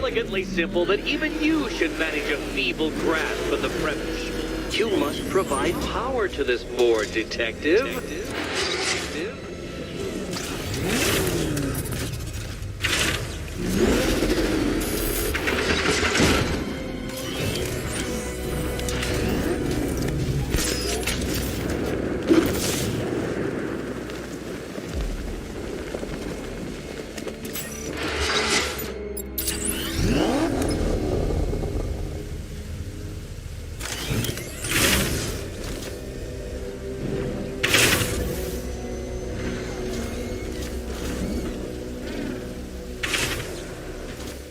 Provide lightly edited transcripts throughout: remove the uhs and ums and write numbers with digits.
elegantly simple that even you should manage a feeble grasp of the premise. You must provide power to this board, Detective.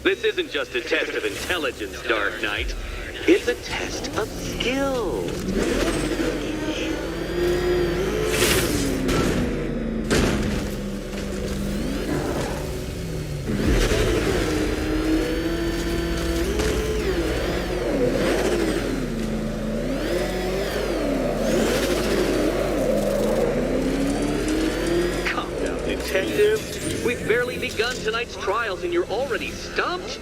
This isn't just a test of intelligence, Dark Knight. It's a test of skill. Calm down, Detective. We've barely begun tonight's trials and you're already stumped?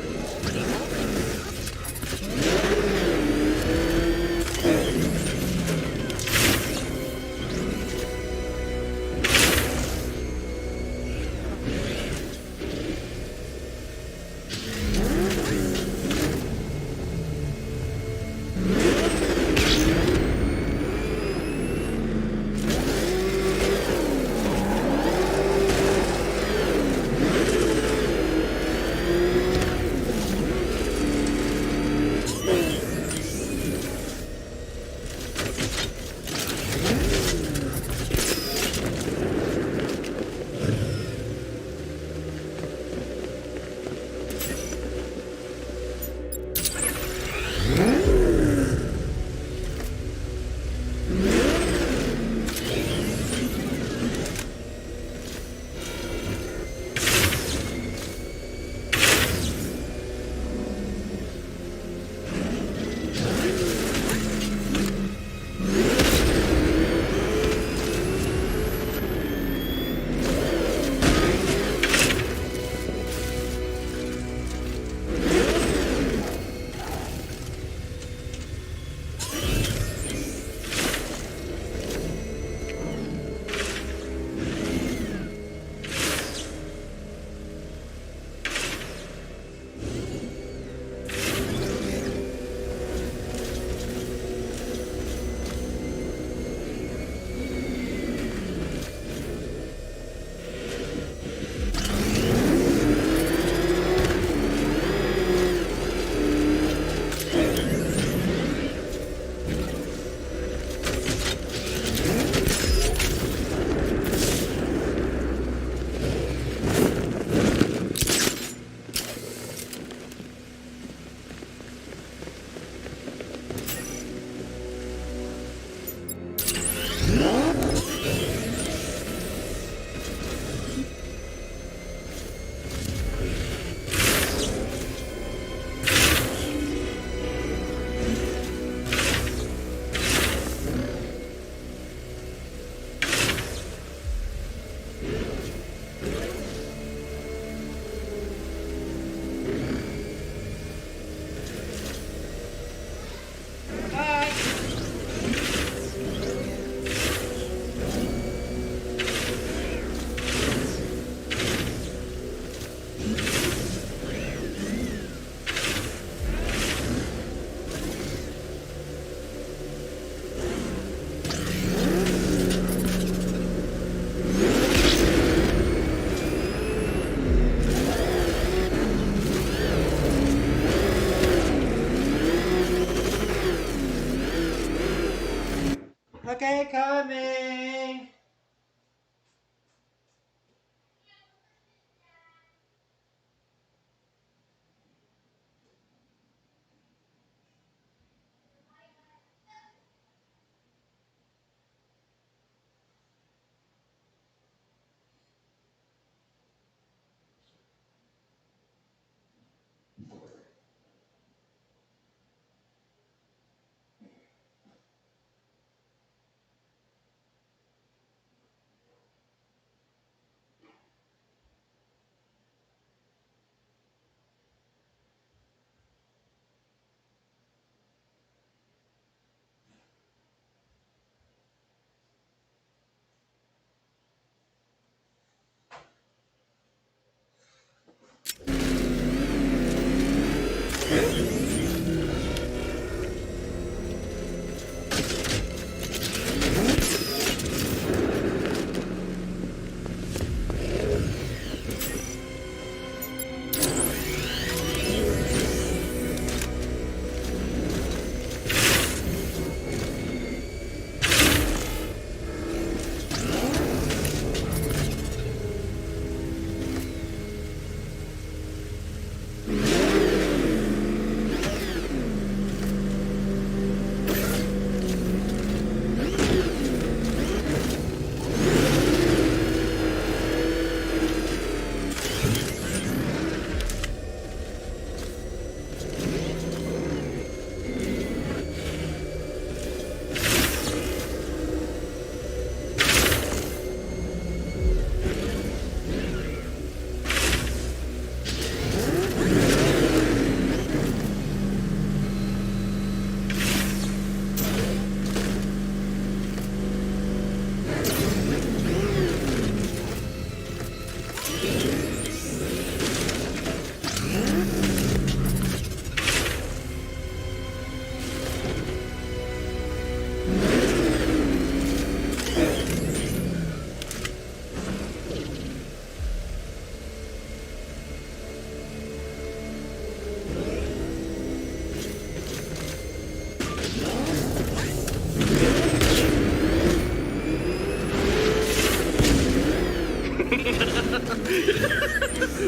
Okay, coming.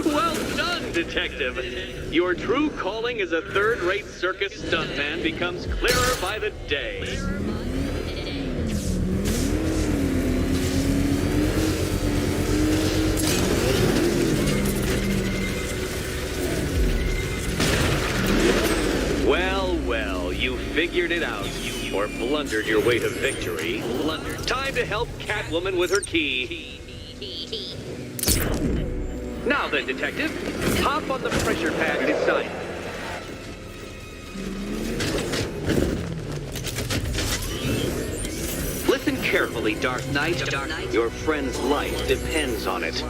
Well done, Detective. Your true calling as a third-rate circus stuntman becomes clearer by the day. Well, well, you figured it out. Or blundered your way to victory. Time to help Catwoman with her key. Now then, Detective, hop on the pressure pad beside me. Listen carefully, Dark Knight. Your friend's life depends on it.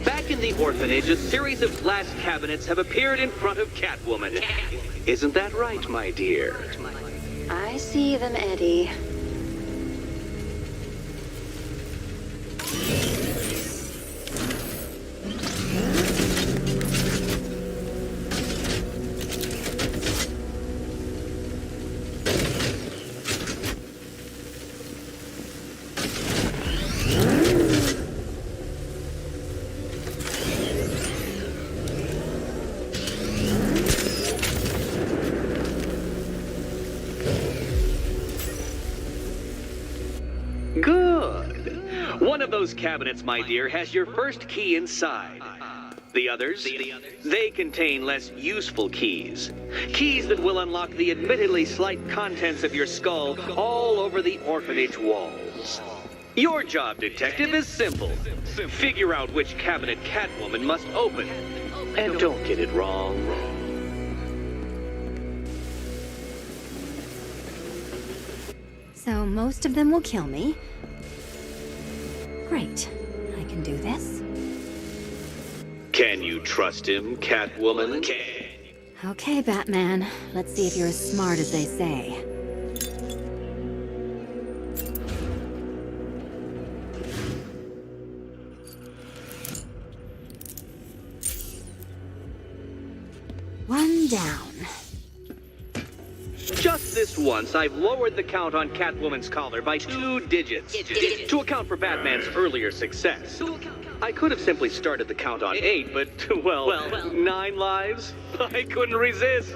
Back in the orphanage, a series of glass cabinets have appeared in front of Catwoman. Isn't that right, my dear? I see them, Eddie. Good. One of those cabinets, my dear, has your first key inside. The others, they contain less useful keys. Keys that will unlock the admittedly slight contents of your skull all over the orphanage walls. Your job, Detective, is simple. Figure out which cabinet Catwoman must open. And don't get it wrong. So most of them will kill me. Great. I can do this. Can you trust him, Catwoman? Okay, Batman. Let's see if you're as smart as they say. One down. Just this once, I've lowered the count on Catwoman's collar by 2 digits to account for Batman's earlier success. I could have simply started the count on 8, but, well, 9 lives? I couldn't resist.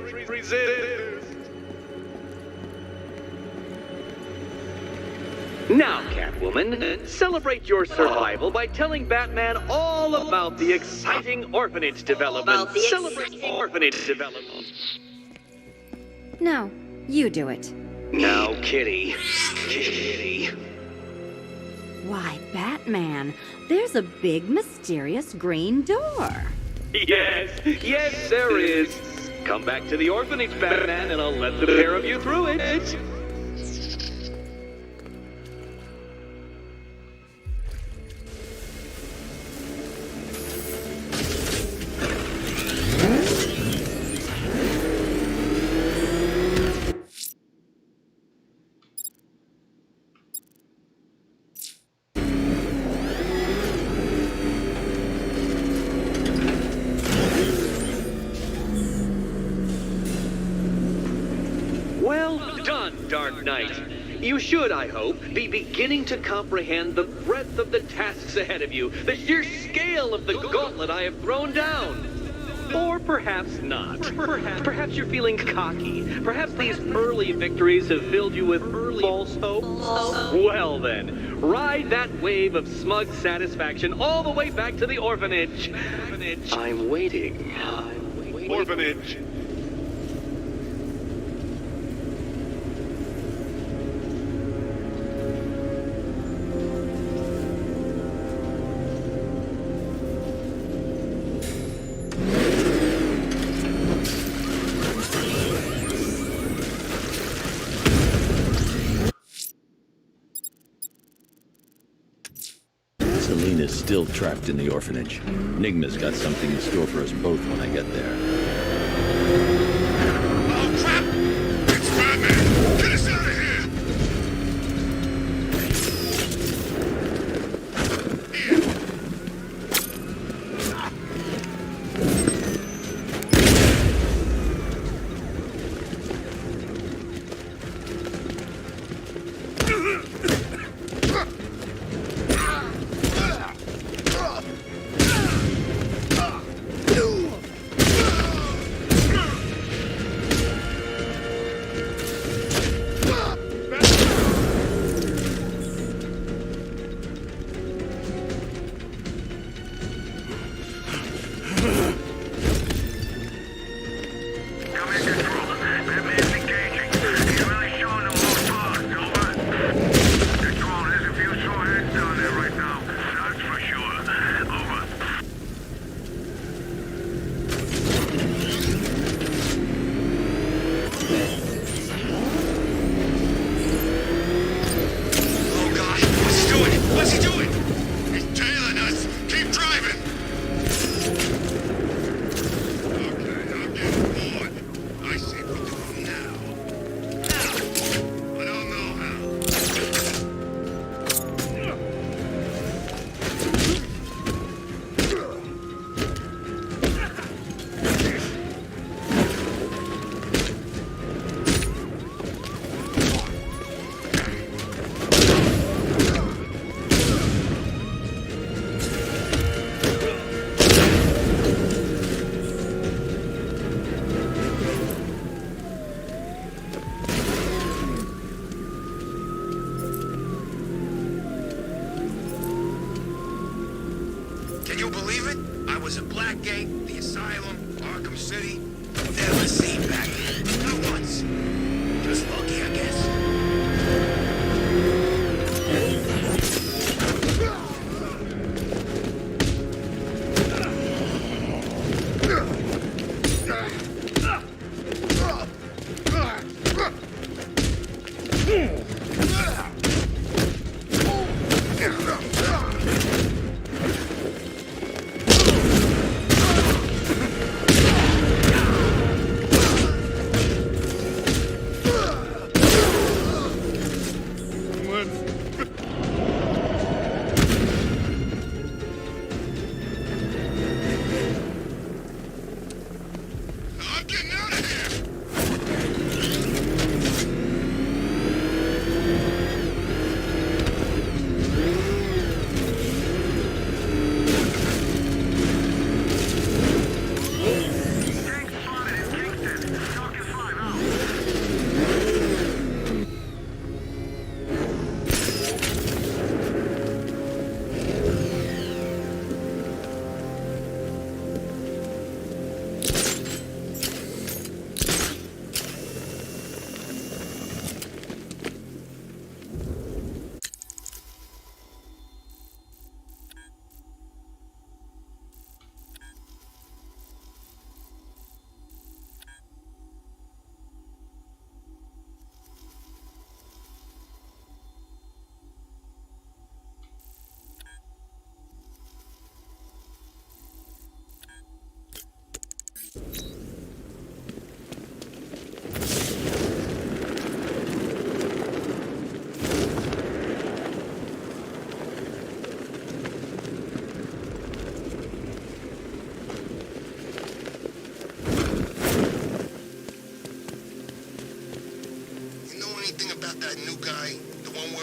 Now, Catwoman, celebrate your survival by telling Batman all about the exciting orphanage development. Celebrate orphanage development. No, you do it. Now, Kitty. Kitty. Why, Batman, there's a big mysterious green door. Yes, there is. Come back to the orphanage, Batman, and I'll let the pair of you through it. Dark Knight. You should, I hope, be beginning to comprehend the breadth of the tasks ahead of you, the sheer scale of the gauntlet I have thrown down. Or perhaps not. Perhaps you're feeling cocky. Perhaps these early victories have filled you with false hope. Well then, ride that wave of smug satisfaction all the way back to the orphanage. I'm waiting. Orphanage. Selena's still trapped in the orphanage. Nigma's got something in store for us both when I get there. Oh, crap! It's Batman! Get us out of here! Can you believe it? I was at Blackgate, the Asylum, Arkham City. Never seen Batman. Not once. Just lucky, I guess. I'm getting out of here!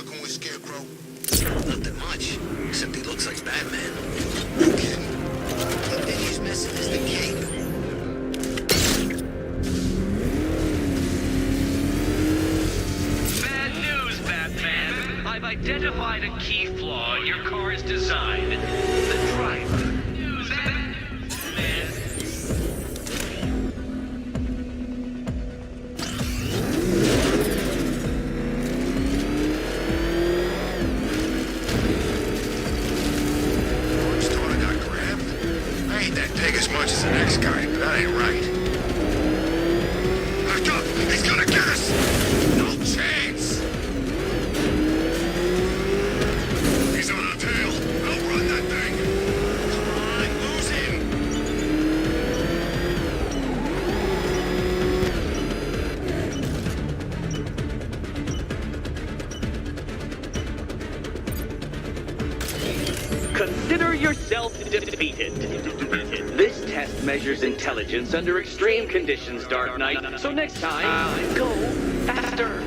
working with Scarecrow? Nothing much, except he looks like Batman. No kidding. The thing he's missing is the cape. Bad news, Batman. I've identified a key flaw in your car's design. The driver. Batman. His daughter got grabbed. I ain't that big as much as the next guy, but that ain't right. Back up! He's gonna get us! No chance! He's on our tail. Outrun that thing! Come on, lose him! Consider yourself defeated. This test measures intelligence under extreme conditions, Dark Knight. So next time, go faster.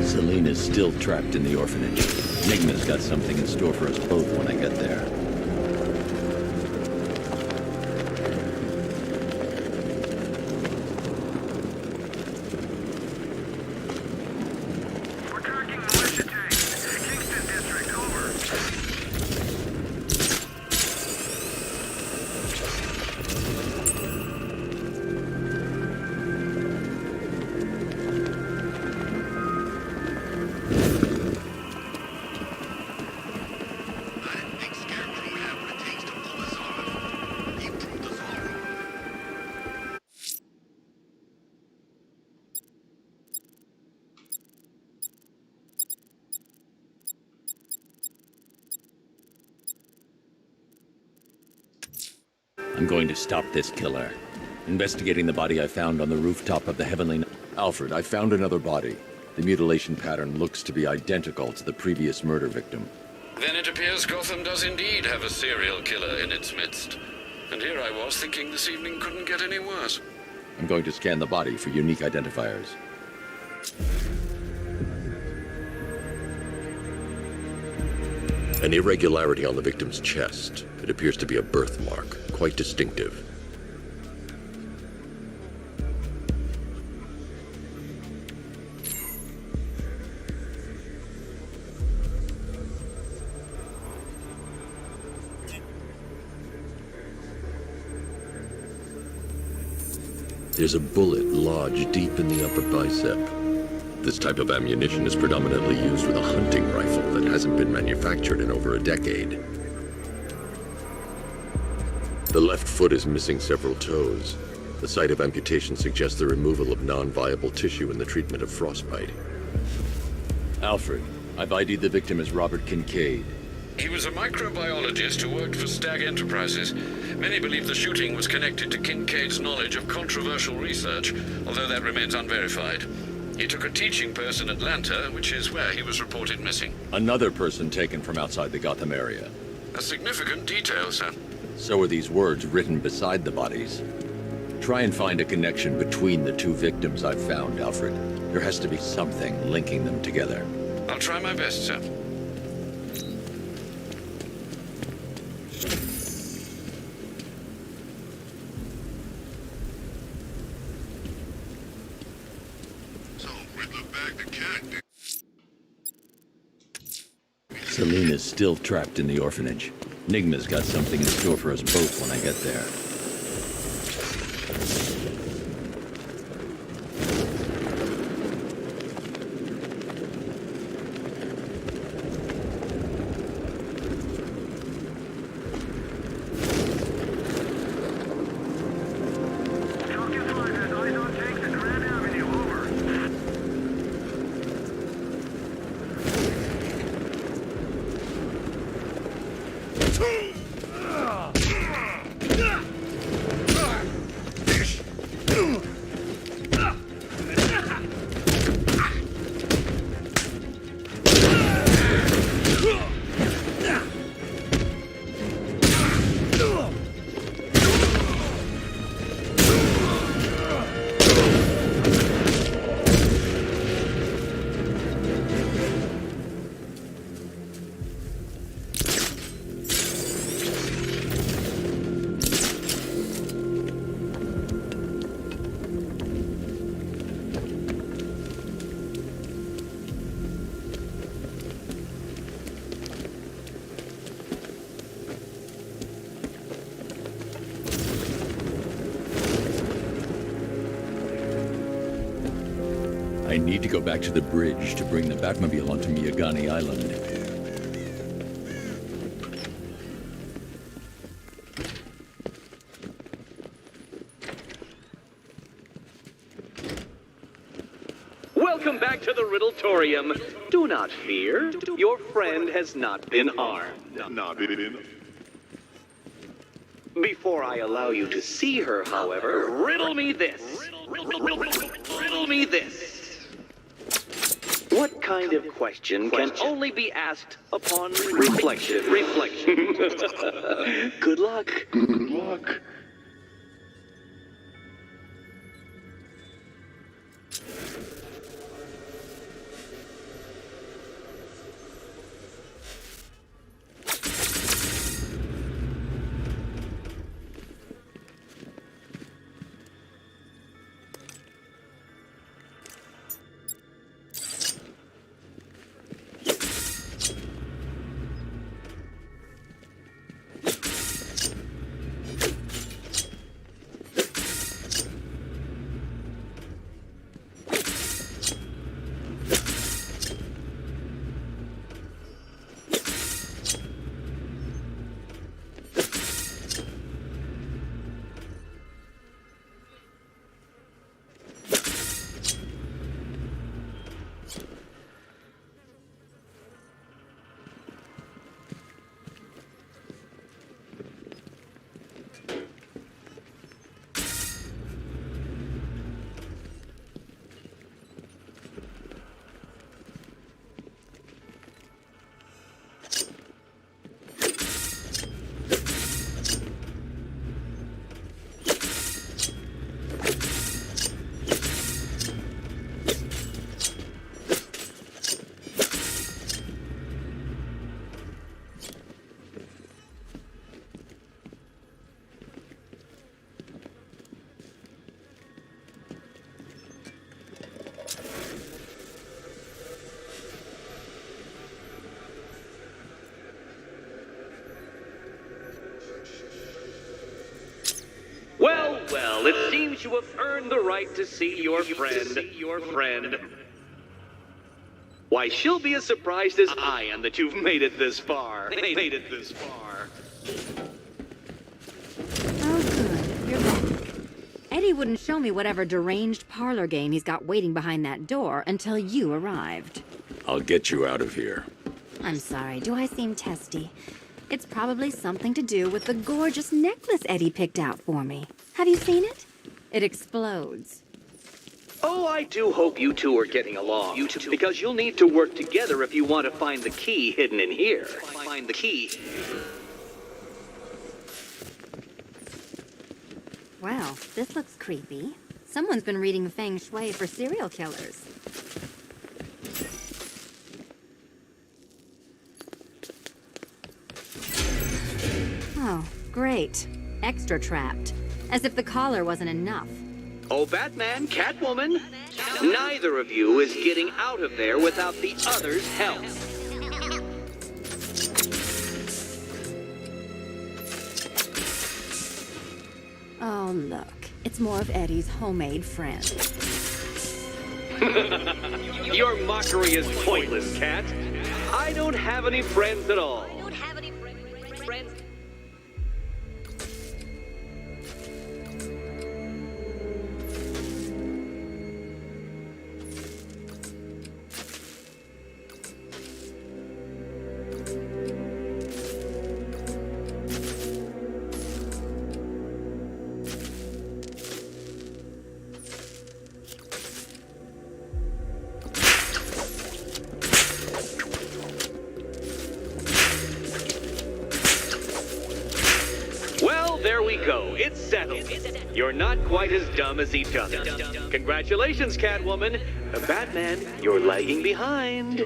Selene is still trapped in the orphanage. Nigma's got something in store for us both when I get there. We're tracking militia tanks. Kingston District, over. I didn't think Scarecrow would have what it takes to pull us off. He proved us all wrong. I'm going to stop this killer. Investigating the body I found on the rooftop of the Heavenly... Alfred, I found another body. The mutilation pattern looks to be identical to the previous murder victim. Then it appears Gotham does indeed have a serial killer in its midst. And here I was thinking this evening couldn't get any worse. I'm going to scan the body for unique identifiers. An irregularity on the victim's chest. It appears to be a birthmark, quite distinctive. There's a bullet lodged deep in the upper bicep. This type of ammunition is predominantly used with a hunting rifle that hasn't been manufactured in over a decade. The left foot is missing several toes. The site of amputation suggests the removal of non-viable tissue in the treatment of frostbite. Alfred, I've ID'd the victim as Robert Kincaid. He was a microbiologist who worked for Stag Enterprises. Many believe the shooting was connected to Kincaid's knowledge of controversial research, although that remains unverified. He took a teaching post in Atlanta, which is where he was reported missing. Another person taken from outside the Gotham area. A significant detail, sir. So are these words written beside the bodies. Try and find a connection between the two victims I've found, Alfred. There has to be something linking them together. I'll try my best, sir. Selene is still trapped in the orphanage. Nigma's got something in store for us both when I get there. I need to go back to the bridge to bring the Batmobile onto Miyagani Island. Welcome back to the Riddletorium. Do not fear. Your friend has not been harmed. Before I allow you to see her, however, riddle me this. Riddle me this. What kind of question can only be asked upon reflection? Good luck. Good luck. Well, it seems you have earned the right to see your friend. Why, she'll be as surprised as I am that you've made it this far. Oh, good. You're back. Eddie wouldn't show me whatever deranged parlor game he's got waiting behind that door until you arrived. I'll get you out of here. I'm sorry, do I seem testy? It's probably something to do with the gorgeous necklace Eddie picked out for me. Have you seen it? It explodes. Oh, I do hope you two are getting along. Because you'll need to work together if you want to find the key hidden in here. Find the key. Well, this looks creepy. Someone's been reading Feng Shui for serial killers. Oh, great. Extra trapped. As if the collar wasn't enough. Oh, Batman, Catwoman, neither of you is getting out of there without the other's help. Oh, look. It's more of Eddie's homemade friend. Your mockery is pointless, Cat. I don't have any friends at all. There we go. It's settled. You're not quite as dumb as each other. Congratulations, Catwoman. Batman, you're lagging behind.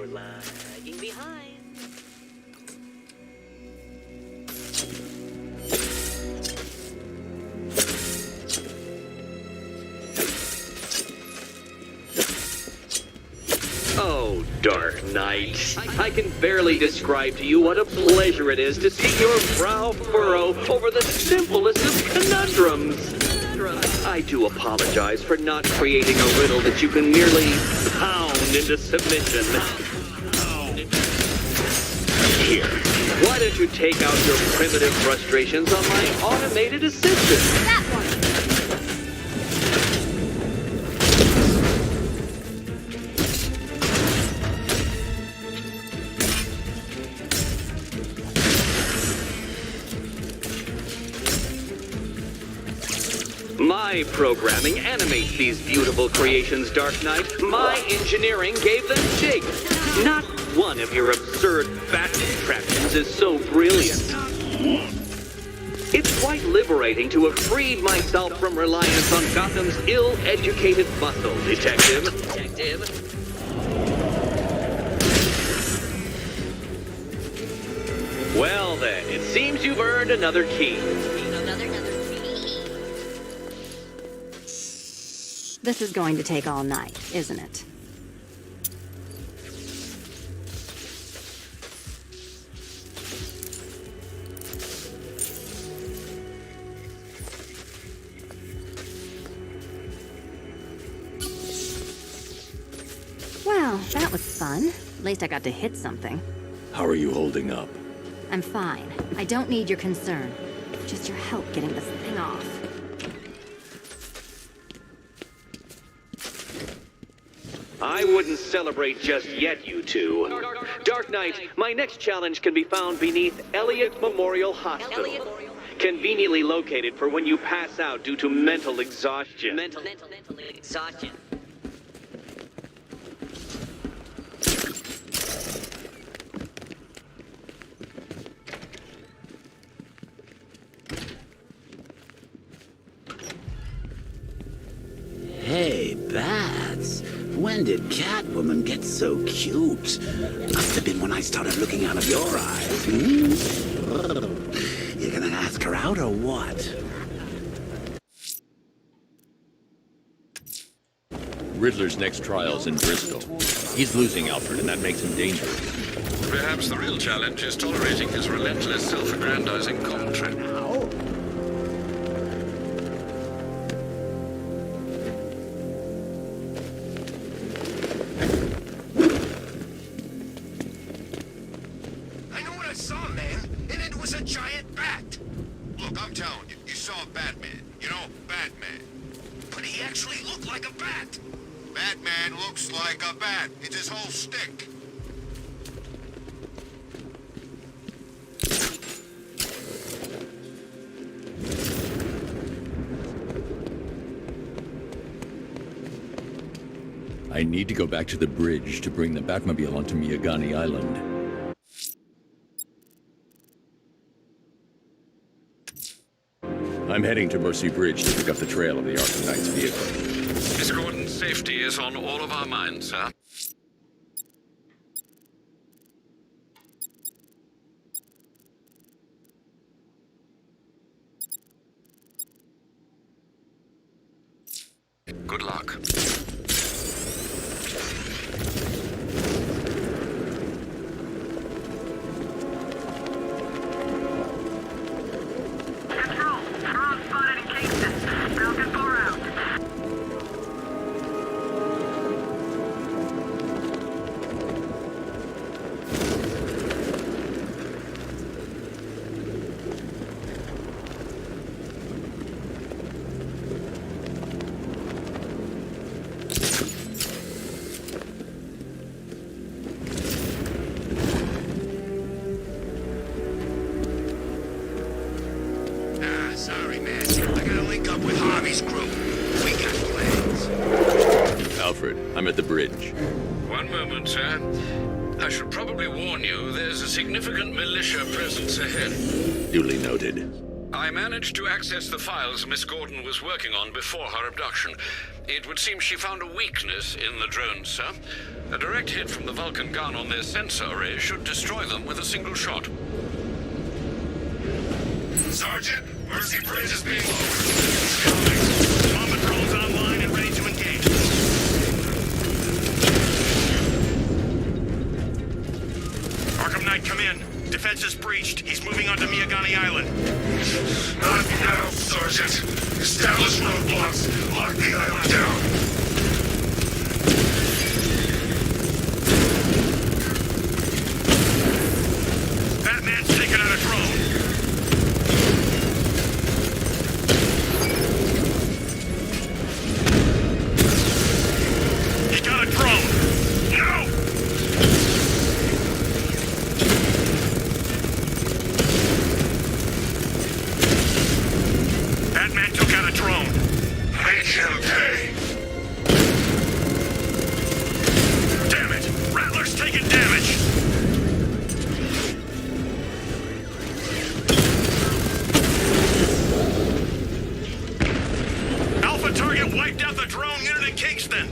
Oh, Dark Knight. I can barely describe to you what a pleasure it is to see your brow furrow over the simplest of conundrums. I do apologize for not creating a riddle that you can merely pound into submission. Here, why don't you take out your primitive frustrations on my automated assistant? That one! My programming animates these beautiful creations, Dark Knight. My engineering gave them shape. Not one of your absurd bat contraptions is so brilliant. It's quite liberating to have freed myself from reliance on Gotham's ill-educated muscle, Detective. Well then, it seems you've earned another key. This is going to take all night, isn't it? Well, that was fun. At least I got to hit something. How are you holding up? I'm fine. I don't need your concern. Just your help getting this thing off. I wouldn't celebrate just yet, you two. Dark Knight, my next challenge can be found beneath Elliott Memorial Hospital. Conveniently located for when you pass out due to mental exhaustion. Mental exhaustion. Hey, Bats. When did Catwoman get so cute? Must have been when I started looking out of your eyes. You gonna ask her out or what? Riddler's next trial's in Bristol. He's losing Alfred, and that makes him dangerous. Perhaps the real challenge is tolerating his relentless self-aggrandizing commentary. I know what I saw, man, and it was a giant bat. Look, I'm telling you, you saw Batman. You know, Batman. But he actually looked like a bat. Batman looks like a bat. It's his whole stick. I need to go back to the bridge to bring the Batmobile onto Miyagani Island. I'm heading to Mercy Bridge to pick up the trail of the Arkham Knight's vehicle. Miss Gordon's safety is on all of our minds, sir. Good luck. Sorry, man. I gotta link up with Harvey's crew. We got plans. Alfred, I'm at the bridge. One moment, sir. I should probably warn you, there's a significant militia presence ahead. Duly noted. I managed to access the files Miss Gordon was working on before her abduction. It would seem she found a weakness in the drones, sir. A direct hit from the Vulcan gun on their sensor array should destroy them with a single shot. Sergeant, Mercy Bridge is being lowered. Bomb patrols online and ready to engage. Arkham Knight, come in. Defenses breached. He's moving onto Miyagani Island. Not now, Sergeant. Establish roadblocks. Lock the island down. Batman's taking out a drone. He got a drone. No! Batman took out a drone. Make him pay. Damn it! Rattler's taking damage. Alpha target wiped out the drone unit in Kingston.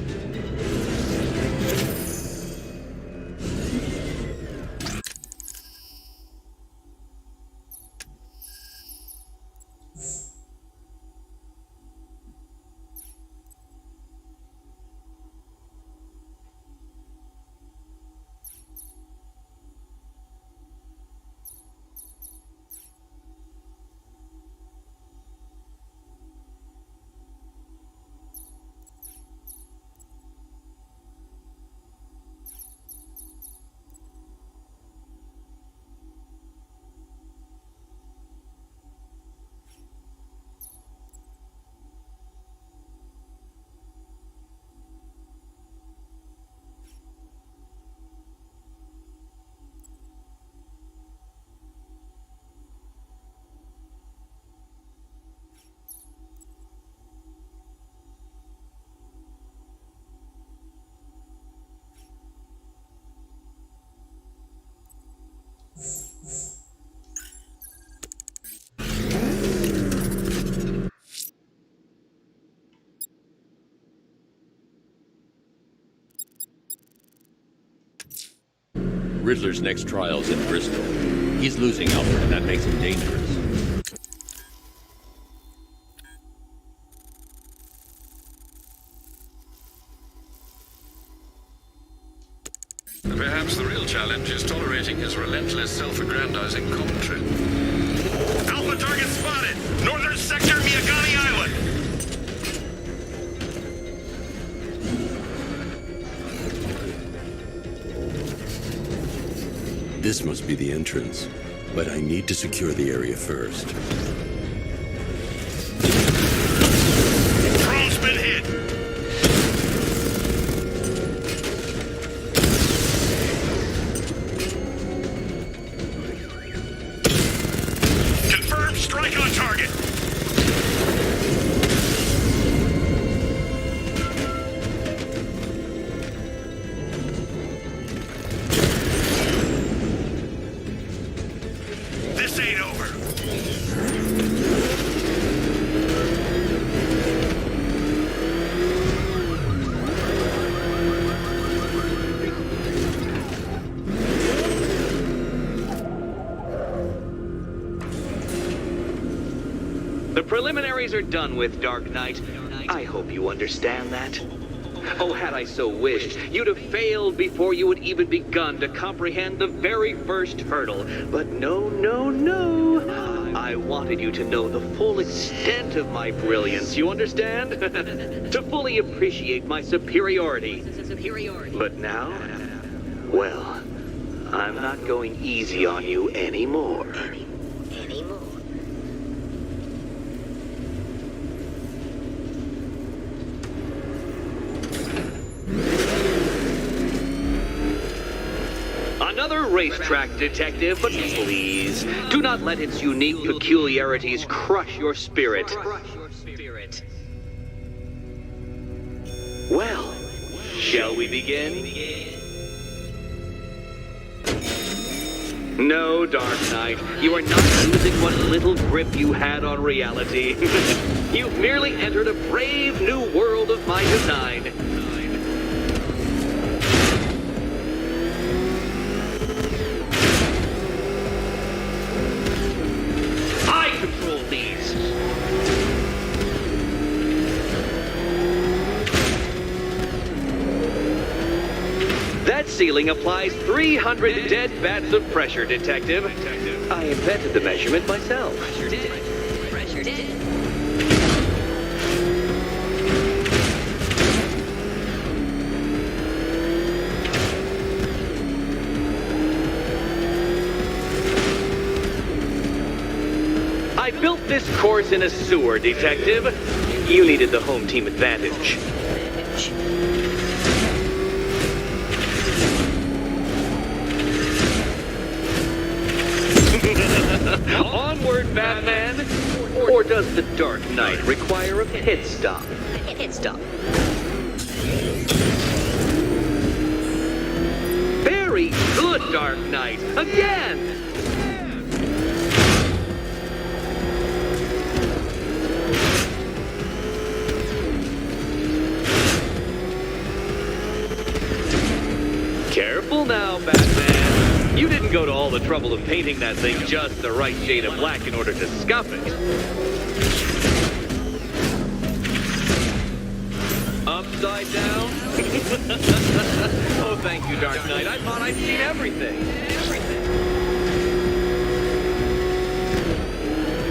Riddler's next trial's in Bristol. He's losing Alfred, and that makes him dangerous. Perhaps the real challenge is tolerating his relentless self-aggrandizing commentary. Alpha target spotted. Northern sector, Miyagani Island. This must be the entrance, but I need to secure the area first. Drone's been hit. Confirmed strike on target. This ain't over. The preliminaries are done with, Dark Knight. I hope you understand that. Oh, had I so wished, you'd have failed before you had even begun to comprehend the very first hurdle. But no, no, no. I wanted you to know the full extent of my brilliance, you understand? To fully appreciate my superiority. But now, well, I'm not going easy on you anymore. Another racetrack detective, but please, do not let its unique peculiarities crush your spirit. Well, shall we begin? No, Dark Knight, you are not losing what little grip you had on reality. You've merely entered a brave new world of my design. I control these. That That ceiling applies 300 dead bats of pressure, Detective. I invented the measurement myself. I built this course in a sewer, Detective. You needed the home team advantage. Onward, Batman! Or does the Dark Knight require a pit stop? Very good, Dark Knight! Again! Careful now, Batman. You didn't go to all the trouble of painting that thing just the right shade of black in order to scuff it. Upside down? Oh, thank you, Dark Knight. I thought I'd seen everything.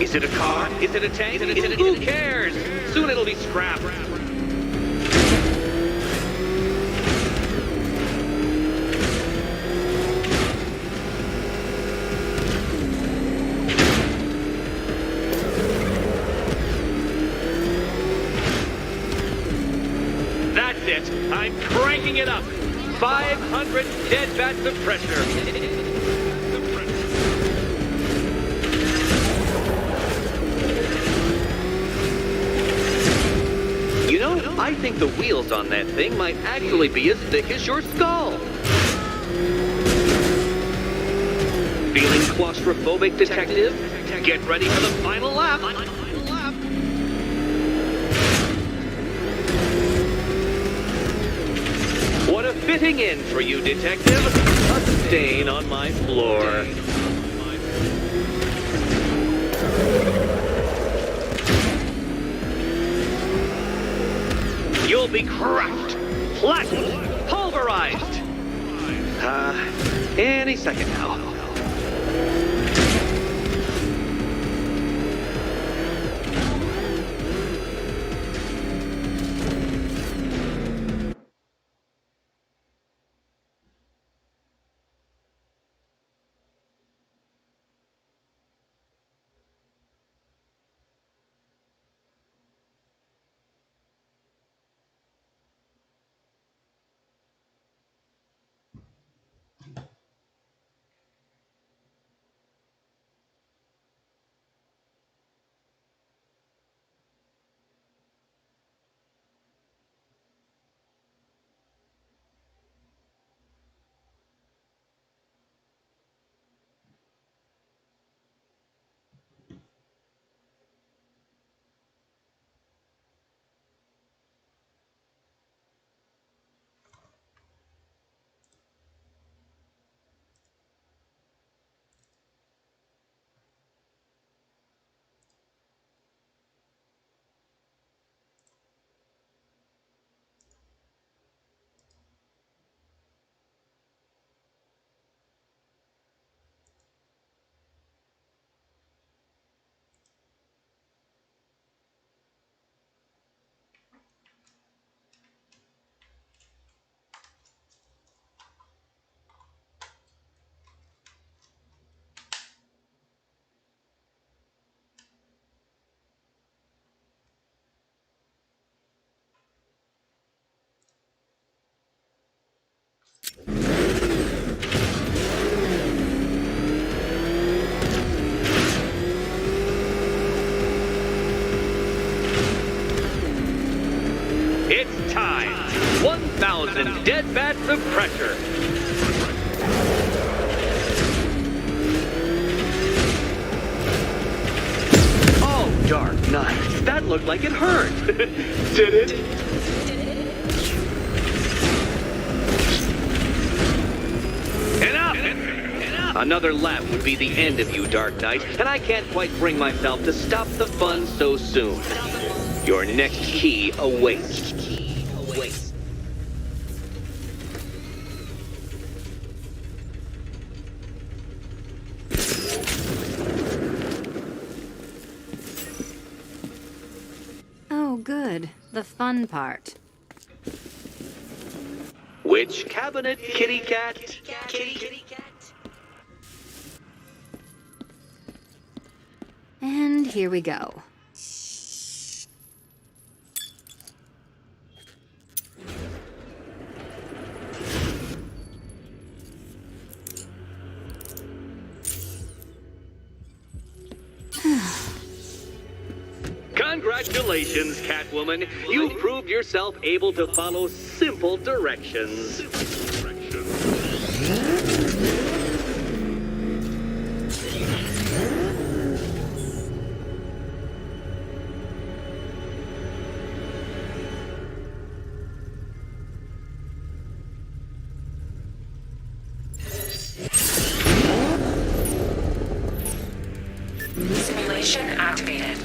Is it a car? Is it a tank? Who cares? Soon it'll be scrapped. I'm cranking it up. 500 dead bats of pressure. You know, I think the wheels on that thing might actually be as thick as your skull. Feeling claustrophobic, Detective? Get ready for the final lap. What a fitting in for you, Detective. A stain on my floor. You'll be crushed, flattened, pulverized. Any second now. It's time. 1,000 dead bats of pressure. Oh, Dark Knight. That looked like it hurt. Did it? Enough! Another lap would be the end of you, Dark Knight, and I can't quite bring myself to stop the fun so soon. Your next key awaits. The fun part. Which cabinet, kitty cat? Kitty cat. And here we go. Congratulations, Catwoman. You've proved yourself able to follow simple directions. Simulation activated.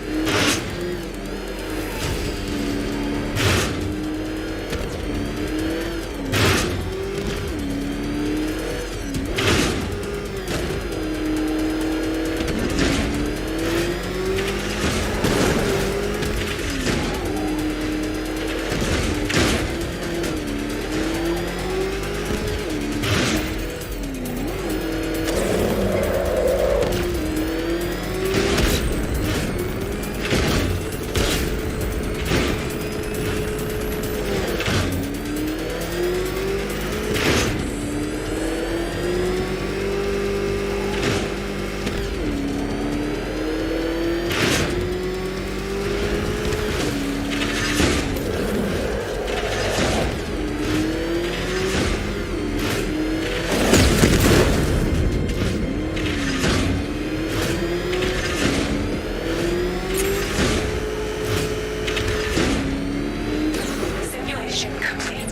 Simulation complete.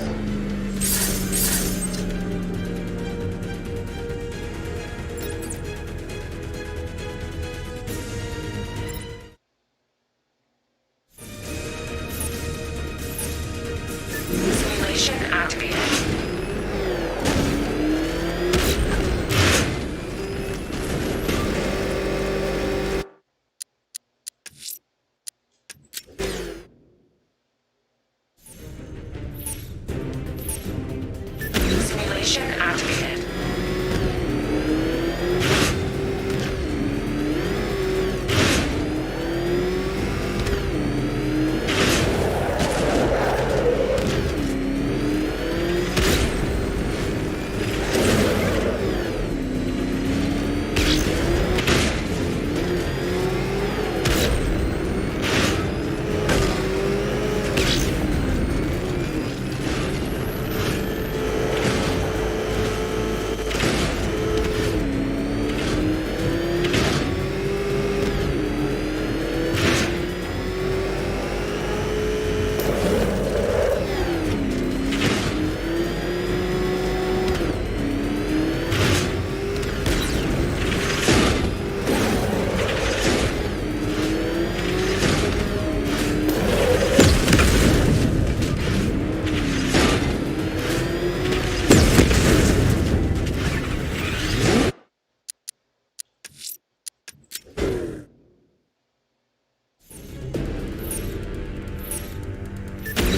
Simulation activated. Simulation activated.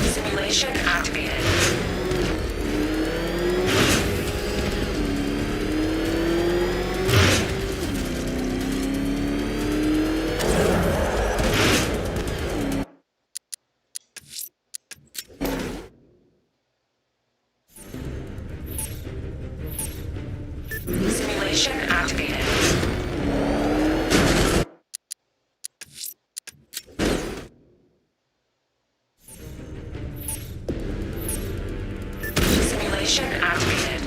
Simulation activated. Simulation activated. Simulation activated.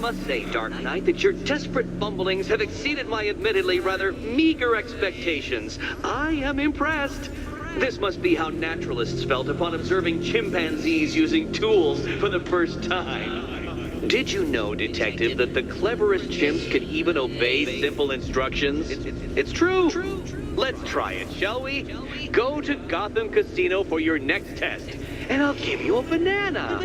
must say, Dark Knight, that your desperate fumblings have exceeded my admittedly rather meager expectations. I am impressed. This must be how naturalists felt upon observing chimpanzees using tools for the first time. Did you know, Detective, that the cleverest chimps can even obey simple instructions? It's true. Let's try it, shall we? Go to Gotham Casino for your next test, and I'll give you a banana.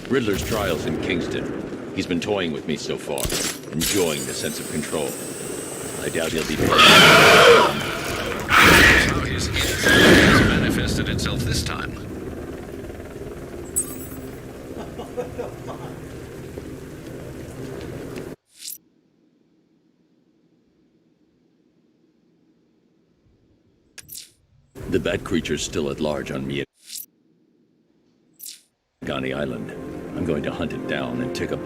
Riddler's trial's in Kingston. He's been toying with me so far, enjoying the sense of control. I doubt he'll be How his insanity has manifested itself this time. The bat creature's still at large on Miagani Island. I'm going to hunt it down and take a...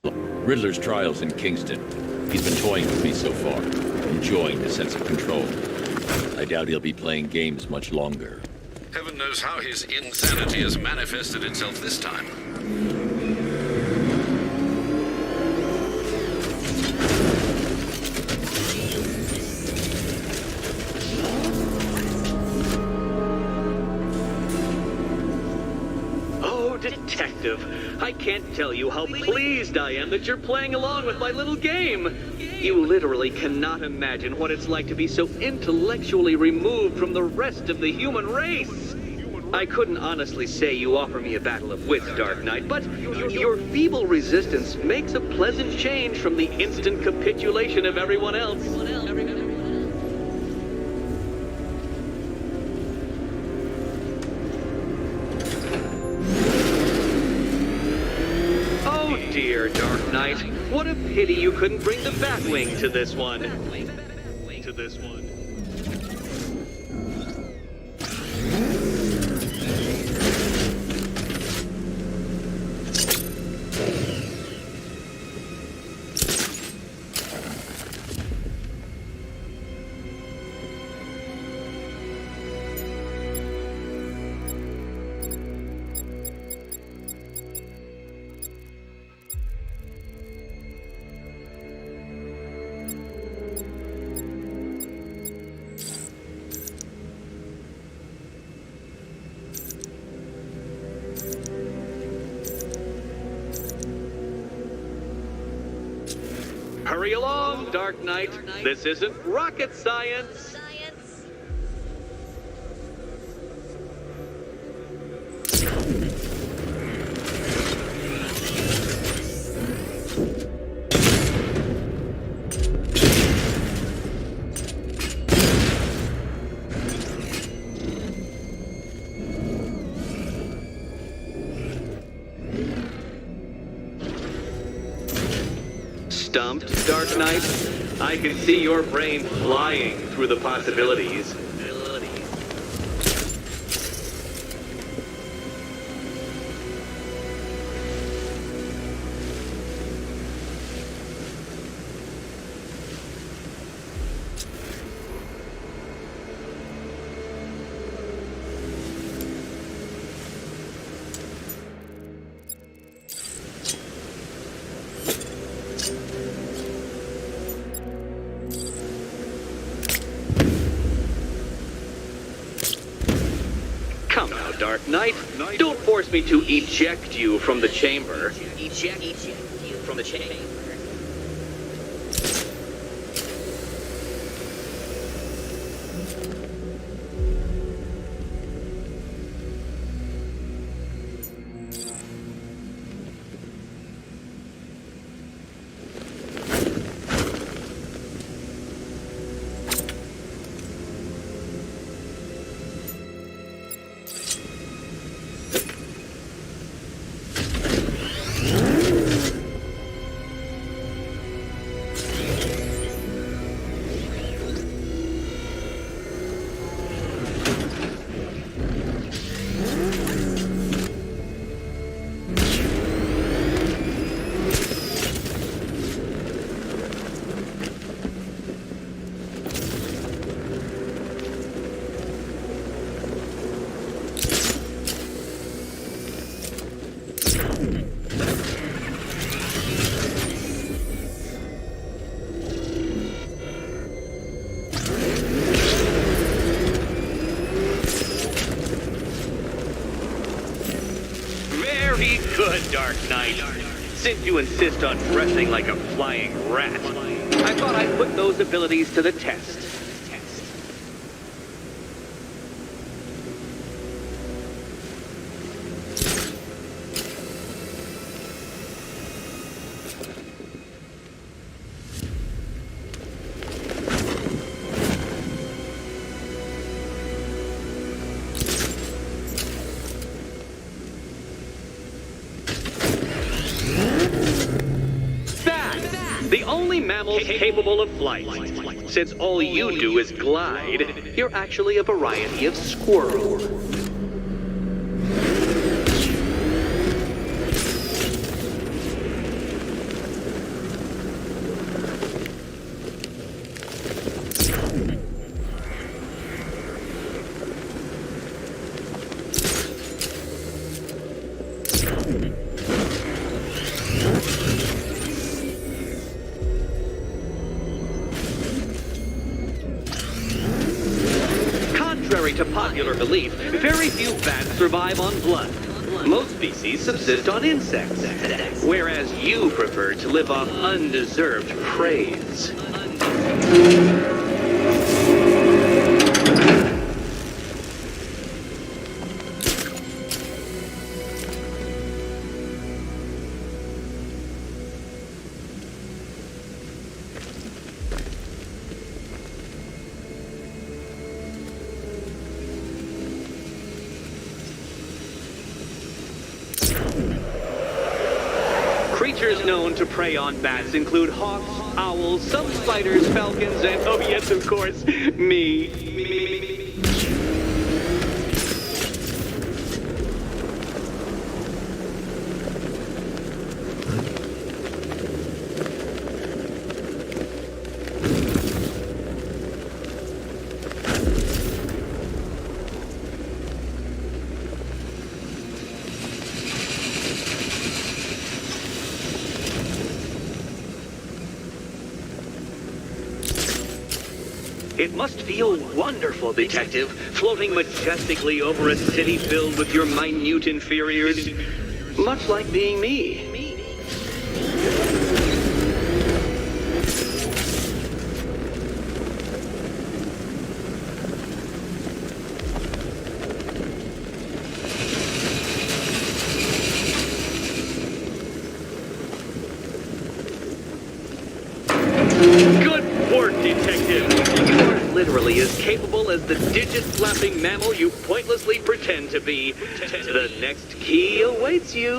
Riddler's trial's in Kingston. He's been toying with me so far, enjoying the sense of control. I doubt he'll be playing games much longer. Heaven knows how his insanity has manifested itself this time. Detective, I can't tell you how pleased I am that you're playing along with my little game. You literally cannot imagine what it's like to be so intellectually removed from the rest of the human race. I couldn't honestly say you offer me a battle of wits, Dark Knight, but your feeble resistance makes a pleasant change from the instant capitulation of everyone else. Dear Dark Knight, what a pity you couldn't bring the Batwing to this one. Hurry along, Dark Knight. This isn't rocket science. Stumped, Dark Knight? I can see your brain flying through the possibilities. Come now, Dark Knight. Don't force me to eject you from the chamber. Eject you from the chamber. Dark Knight. Since you insist on dressing like a flying rat, I thought I'd put those abilities to the test. The only mammal capable of flight. Since all you do is glide, you're actually a variety of squirrel. Contrary to popular belief, very few bats survive on blood. Most species subsist on insects, whereas you prefer to live off undeserved praise. Creatures known to prey on bats include hawks, owls, some spiders, falcons, and, oh yes, of course, me. It must feel wonderful, Detective, floating majestically over a city filled with your minute inferiors. Much like being me. Good work, Detective. You are literally as capable as the digit-flapping mammal you pointlessly pretend to be. The next key awaits you.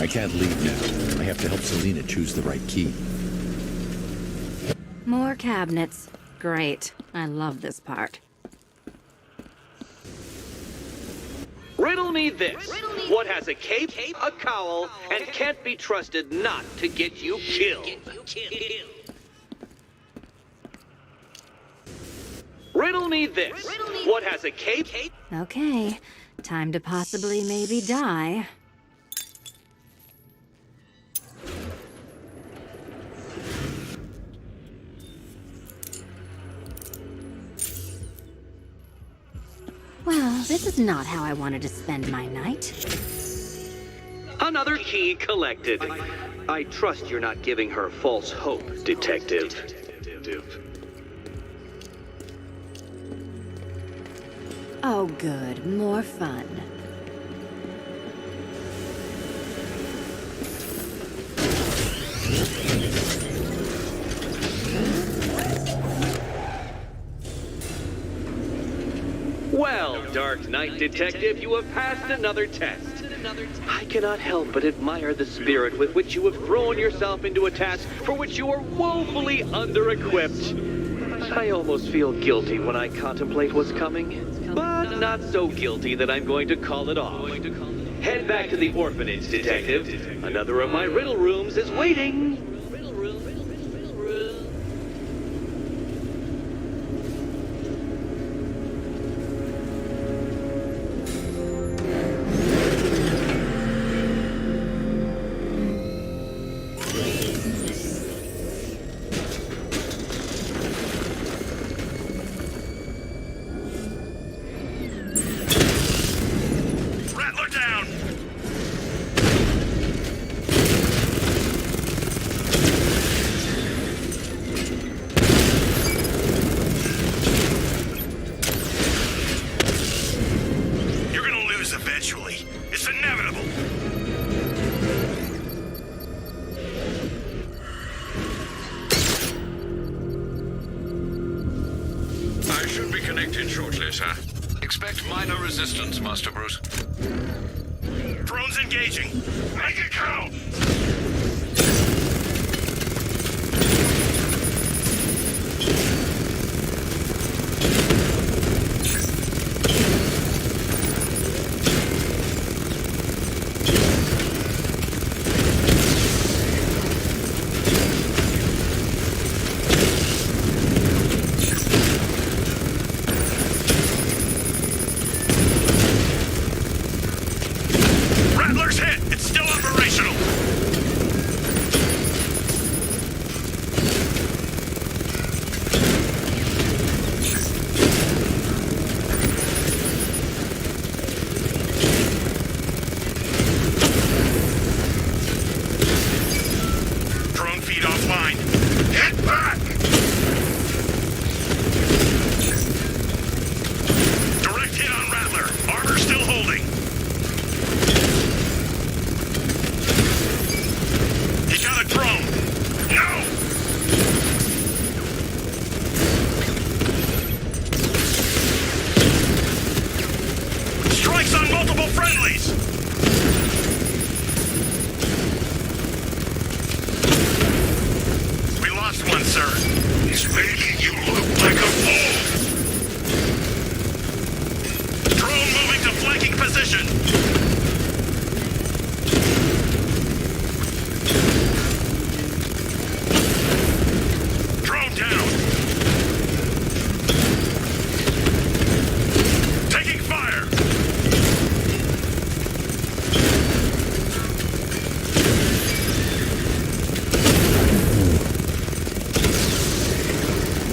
I can't leave now. I have to help Selena choose the right key. More cabinets. Great. I love this part. Riddle me this. What has a cape, a cowl, and can't be trusted not to get you killed? Riddle me this. What has a cape? Okay. Time to possibly maybe die. Well, this is not how I wanted to spend my night. Another key collected. I trust you're not giving her false hope, Detective. Oh, good. More fun. Well, Dark Knight Detective, you have passed another test. I cannot help but admire the spirit with which you have thrown yourself into a task for which you are woefully under-equipped. I almost feel guilty when I contemplate what's coming, but not so guilty that I'm going to call it off. Head back to the orphanage, Detective. Another of my riddle rooms is waiting. shortly, sir. Expect minor resistance, Master Bruce. Drones engaging. Make it count! Rattler's hit! It's still operational! Drone feed offline. Hit back! Direct hit on Rattler. Armor still holding. He got a drone. No! Strikes on multiple friendlies! We lost one, sir. He's making you look like a fool! Drone moving to flanking position! Drone down! Taking fire!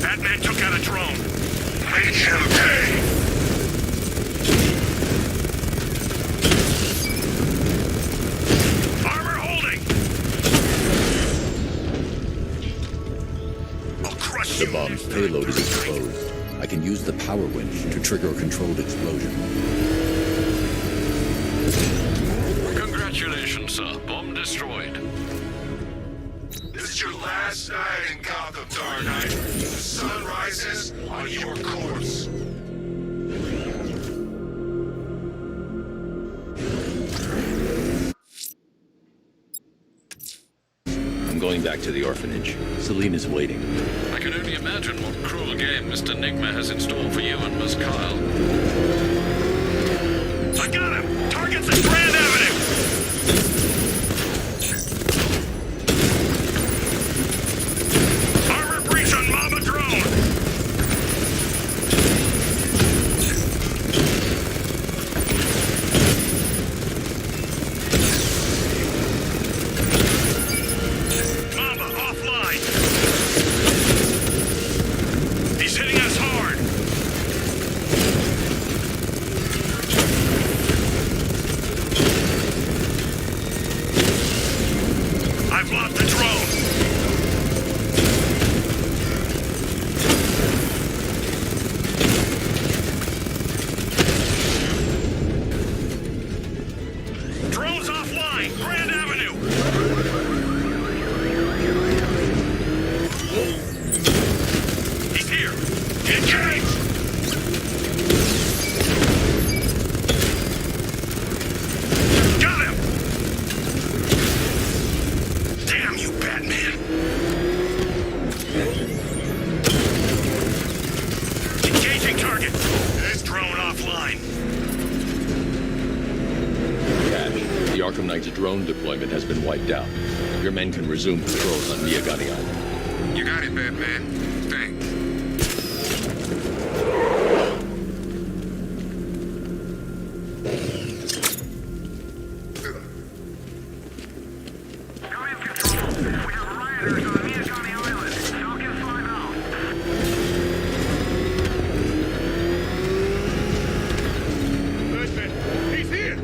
Batman took out a drone. Make him pay! Armor holding! I'll crush The you! bomb's payload is exposed. I can use the power winch to trigger a controlled explosion. Congratulations, sir. Bomb destroyed. This is your last night in Gotham, Dark Knight. The sun rises on your corpse. I'm going back to the orphanage. Celine is waiting. I can only imagine what cruel game Mr. Nigma has in store for you and Miss Kyle. I got him! Target's at Grand Avenue! Armor breach on Mama drone! Mama offline! He's hitting us hard! I've lost the drone! Drone's offline! Grand Avenue! He's here! Engage! Got him! Damn you, Batman! Engaging target! This drone offline! Cash, the Arkham Knight's drone deployment has been wiped out. Your men can resume patrols on Miagani Island. You got it, Batman. Thanks. Come in, Control. We have rioters on Miagani Island. Falcon 5 out. Batman, he's here!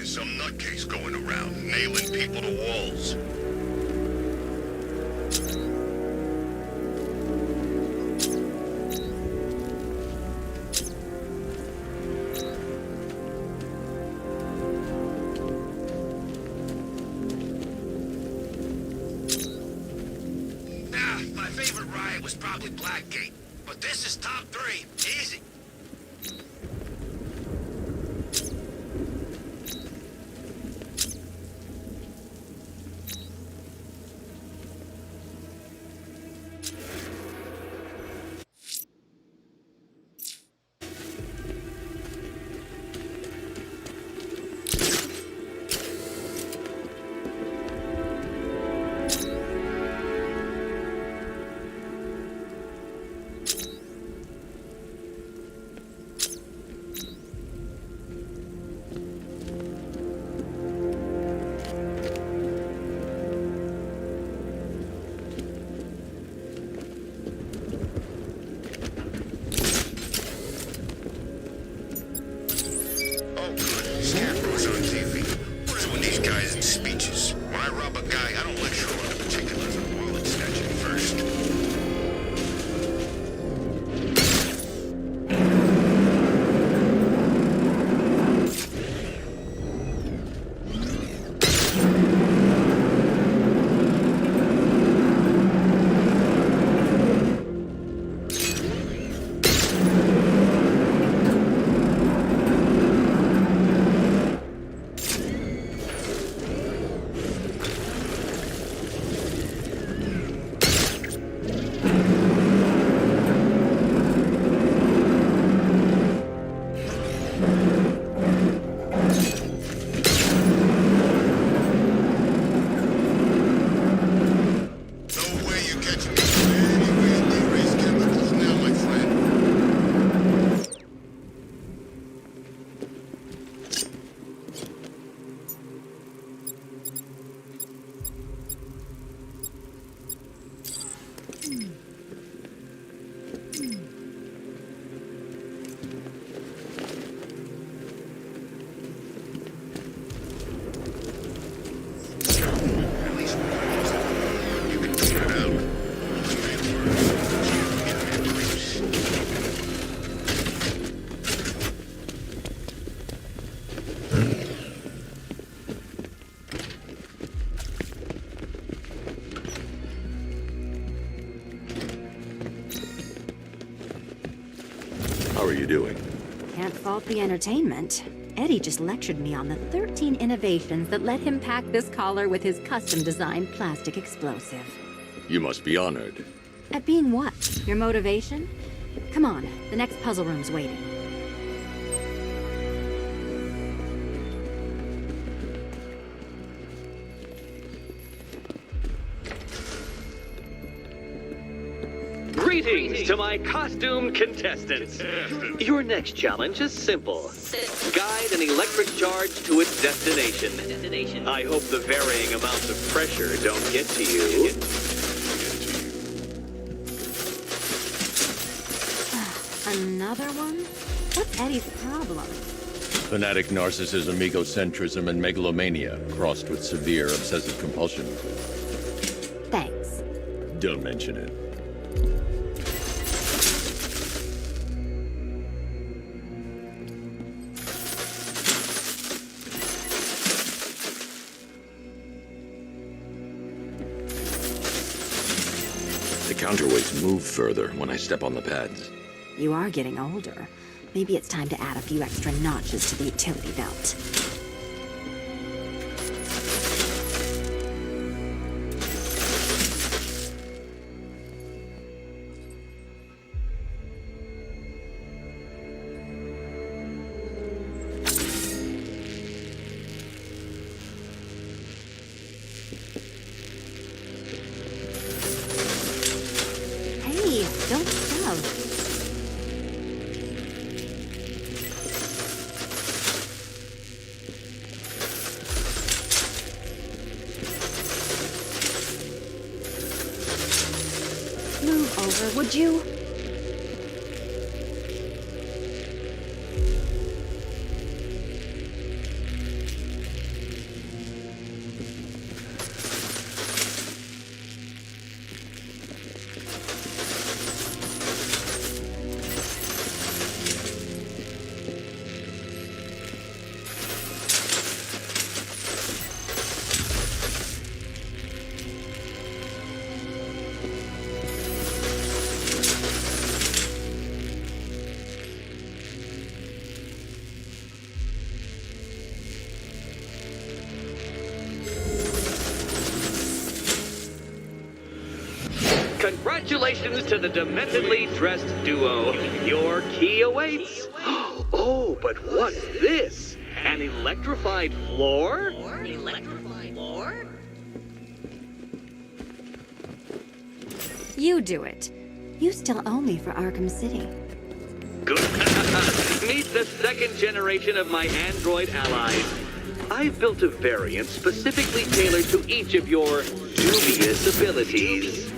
there's some nutcase going around, nailing people to walls. My favorite riot was probably Blackgate, but this is top 3. Easy. Scarecrow's on TV. What is it with these guys and speeches? When I rob a guy, I don't lecture on the particulars of wallet snatching first. How are you doing? Can't fault the entertainment. Eddie just lectured me on the 13 innovations that let him pack this collar with his custom-designed plastic explosive. You must be honored. At being what? Your motivation? Come on, the next puzzle room's waiting. Greetings to my costumed contestants. Your next challenge is simple. Guide an electric charge to its destination. I hope the varying amounts of pressure don't get to you. Another one? What's Eddie's problem? Fanatic narcissism, egocentrism, and megalomania, crossed with severe obsessive compulsion. Thanks. Don't mention it. The counterweights move further when I step on the pads. You are getting older. Maybe it's time to add a few extra notches to the utility belt. Hey, don't shove. Move over, would you? Congratulations to the dementedly dressed duo. Your key awaits. Oh, but what's this? An electrified floor? You do it. You still owe me for Arkham City. Good. Meet the second generation of my android allies. I've built a variant specifically tailored to each of your dubious abilities.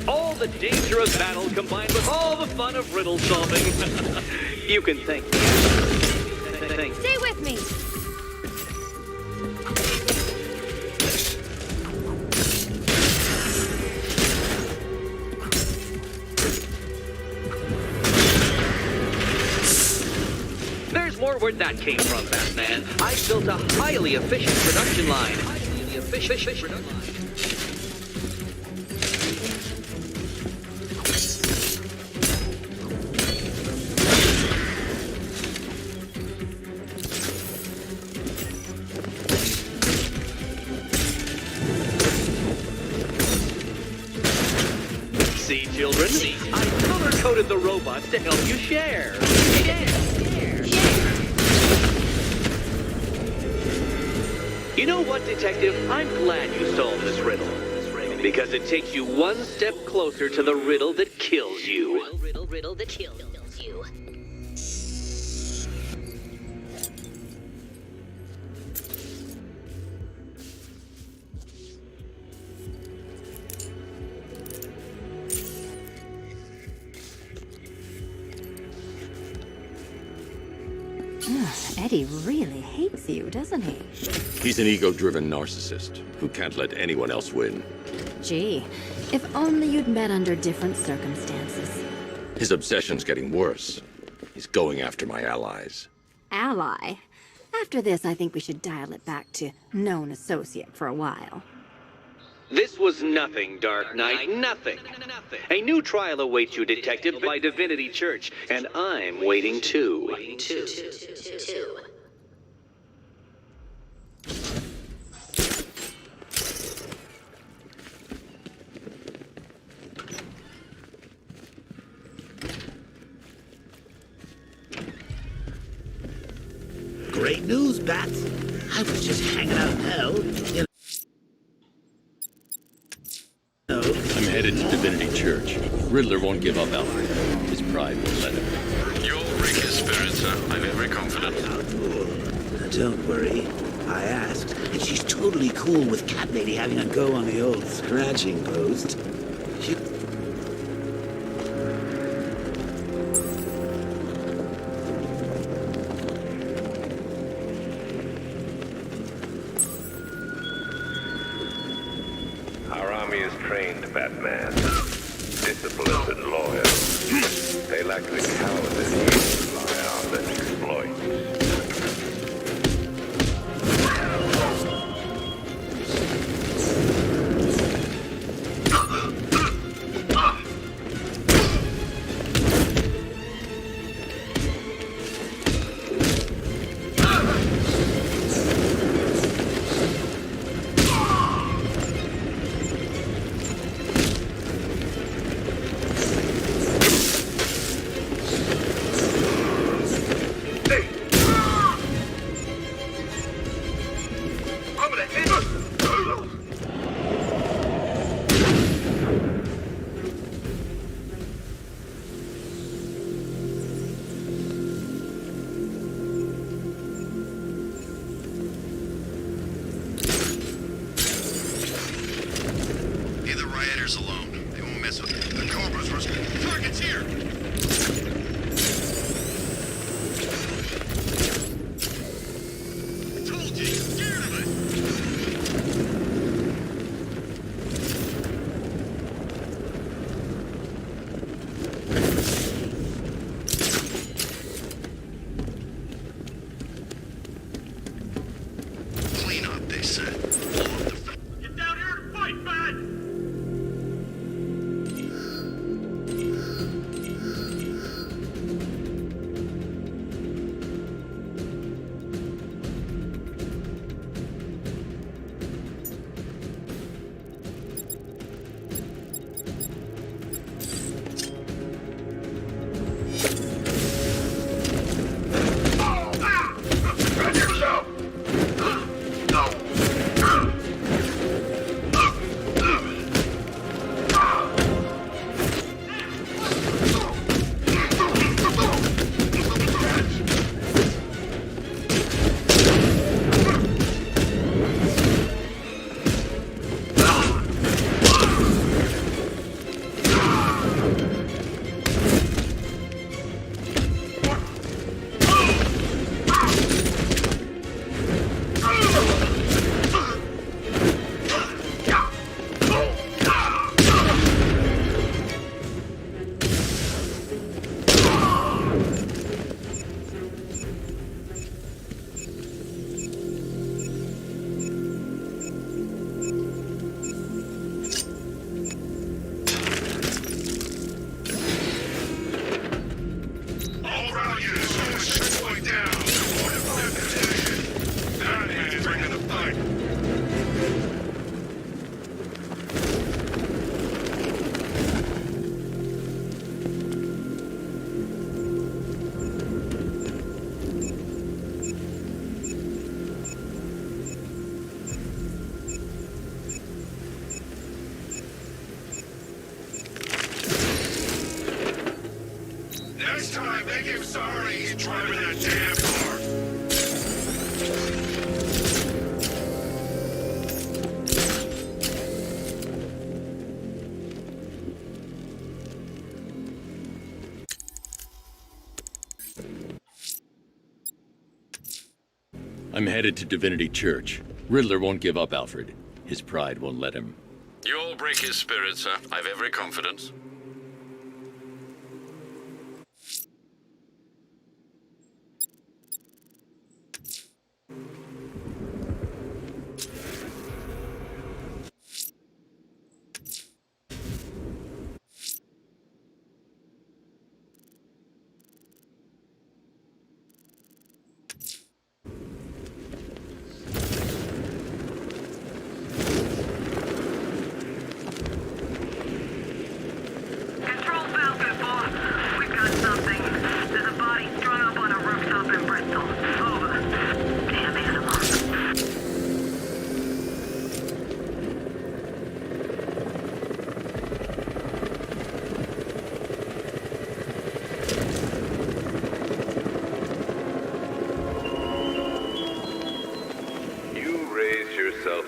All the danger of battle combined with all the fun of riddle solving. You can thank me. Stay with me! There's more where that came from, Batman. I built a highly efficient production line. See, children? I color-coded the robots to help you share. You know what, Detective? I'm glad you solved this riddle. Because it takes you one step closer to the riddle that kills you. Riddle that kills you. Eddie really hates you, doesn't he? He's an ego-driven narcissist who can't let anyone else win. Gee, if only you'd met under different circumstances. His obsession's getting worse. He's going after my allies. Ally? After this, I think we should dial it back to known associate for a while. This was nothing, Dark Knight, nothing. A new trial awaits you, Detective, by Divinity Church, and I'm waiting too. Great news, Bats. I was just hanging out in hell. I'm headed to Divinity Church. Riddler won't give up, Alfred. His pride won't let him. You'll wreak his spirit, sir. I'm very confident. Don't worry. I asked, and she's totally cool with Cat Lady having a go on the old scratching post. She... Our army is trained, Batman. Disciplined and loyal. They lack the cowardice you rely on and exploit. Leave the rioters alone. They won't mess with it. The Cobra's target's here! I told you, you're scared of it! what they said. Blow up the Get down here and fight, Bat! Next time, make him sorry he's driving that damn car. I'm headed to Divinity Church. Riddler won't give up, Alfred. His pride won't let him. You'll break his spirit, sir. I've every confidence.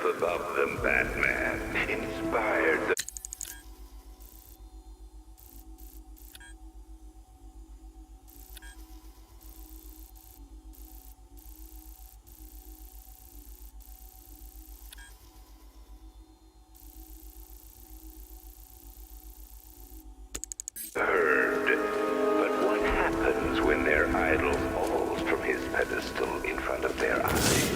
Above them, Batman. Inspired the... Heard. But what happens when their idol falls from his pedestal in front of their eyes?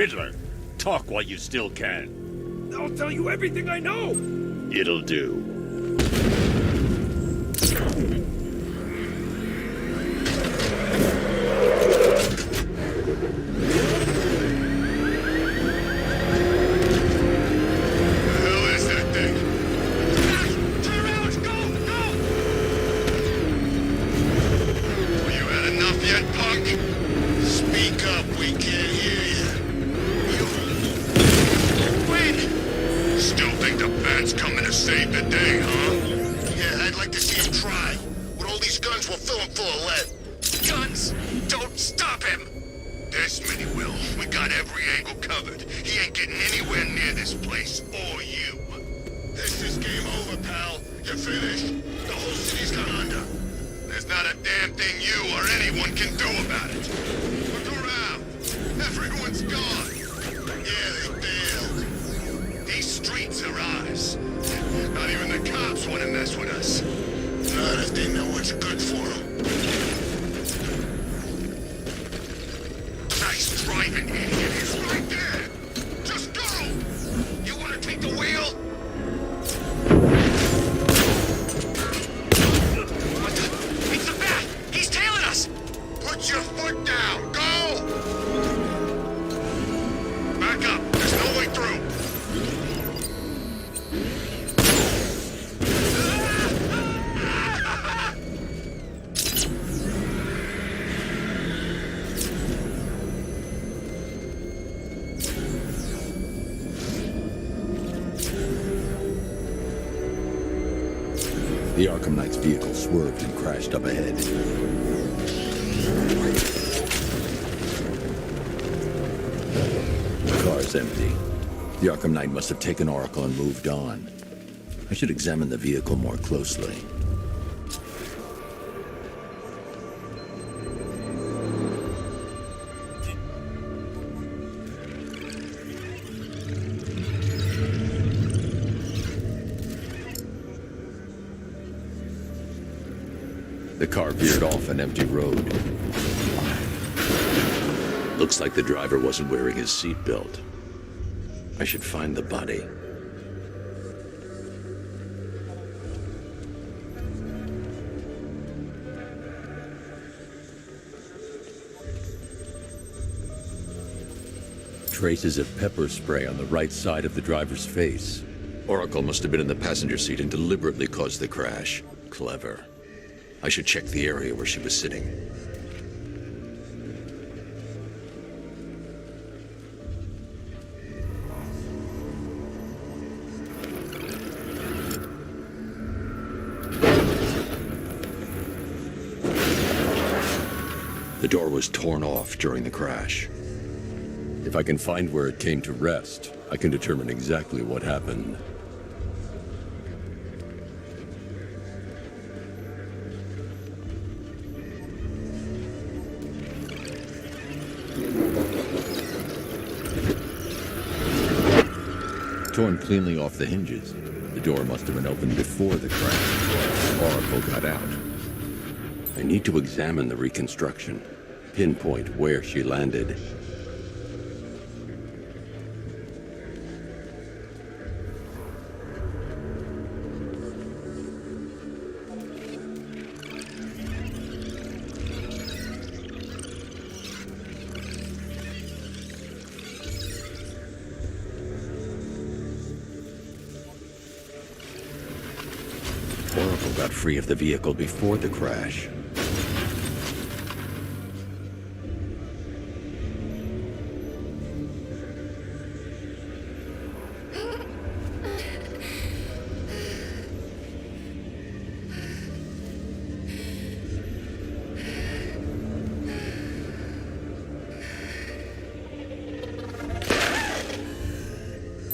Riddler, talk while you still can. I'll tell you everything I know! It'll do. The Arkham Knight's vehicle swerved and crashed up ahead. The car's empty. The Arkham Knight must have taken Oracle and moved on. I should examine the vehicle more closely. The car veered off an empty road. Looks like the driver wasn't wearing his seatbelt. I should find the body. Traces of pepper spray on the right side of the driver's face. Oracle must have been in the passenger seat and deliberately caused the crash. Clever. I should check the area where she was sitting. The door was torn off during the crash. If I can find where it came to rest, I can determine exactly what happened. Torn cleanly off the hinges. The door must have been opened before the crash. Oracle got out. I need to examine the reconstruction, pinpoint where she landed. Oracle got free of the vehicle before the crash.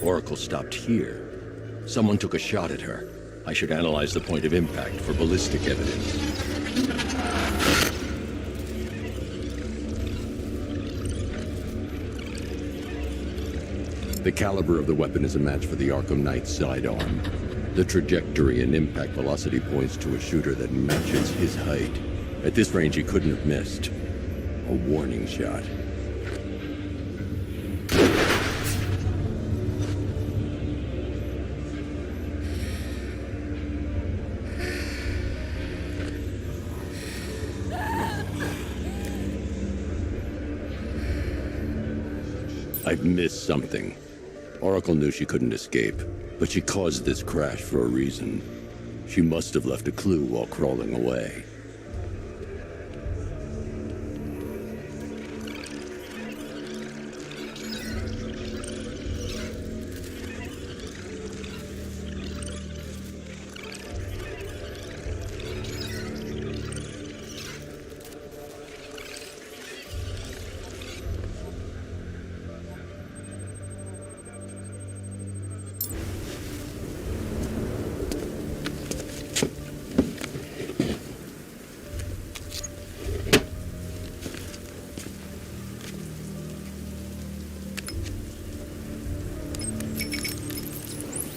Oracle stopped here. Someone took a shot at her. I should analyze the point of impact for ballistic evidence. The caliber of the weapon is a match for the Arkham Knight's sidearm. The trajectory and impact velocity points to a shooter that matches his height. At this range, he couldn't have missed. A warning shot. I've missed something. Oracle knew she couldn't escape, but she caused this crash for a reason. She must have left a clue while crawling away.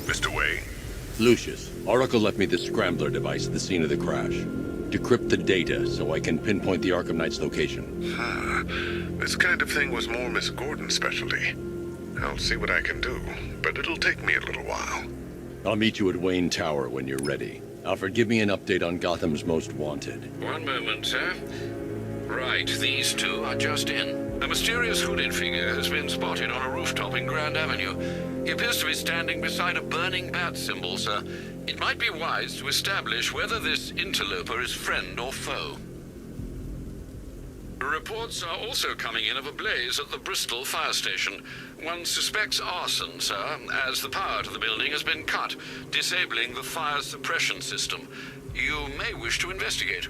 Mr. Wayne? Lucius, Oracle left me the scrambler device at the scene of the crash. Decrypt the data so I can pinpoint the Arkham Knight's location. This kind of thing was more Miss Gordon's specialty. I'll see what I can do, but it'll take me a little while. I'll meet you at Wayne Tower when you're ready. Alfred, give me an update on Gotham's Most Wanted. One moment, sir. Right, these two are just in. A mysterious hooded figure has been spotted on a rooftop in Grand Avenue. He appears to be standing beside a burning bat symbol, sir. It might be wise to establish whether this interloper is friend or foe. Reports are also coming in of a blaze at the Bristol fire station. One suspects arson, sir, as the power to the building has been cut, disabling the fire suppression system. You may wish to investigate.